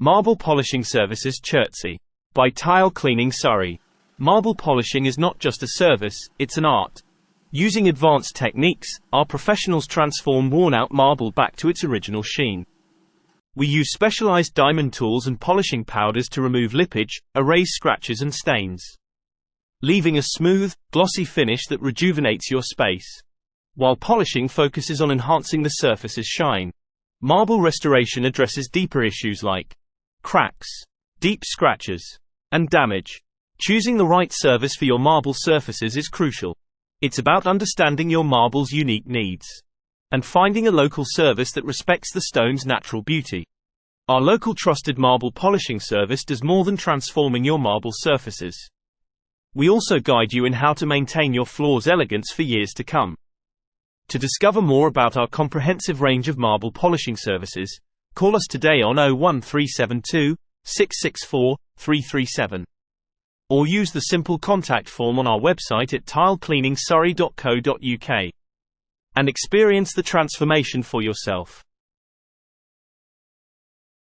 Marble Polishing Services Chertsey. By Tile Cleaning Surrey. Marble polishing is not just a service, it's an art. Using advanced techniques, our professionals transform worn-out marble back to its original sheen. We use specialized diamond tools and polishing powders to remove lippage, erase scratches and stains, leaving a smooth, glossy finish that rejuvenates your space. While polishing focuses on enhancing the surface's shine, marble restoration addresses deeper issues like cracks, deep scratches, and damage. Choosing the right service for your marble surfaces is crucial. It's about understanding your marble's unique needs and finding a local service that respects the stone's natural beauty. Our local trusted marble polishing service does more than transforming your marble surfaces. We also guide you in how to maintain your floor's elegance for years to come. To discover more about our comprehensive range of marble polishing services, call us today on 01372 664 337. Or use the simple contact form on our website at tilecleaningsurrey.co.uk and experience the transformation for yourself.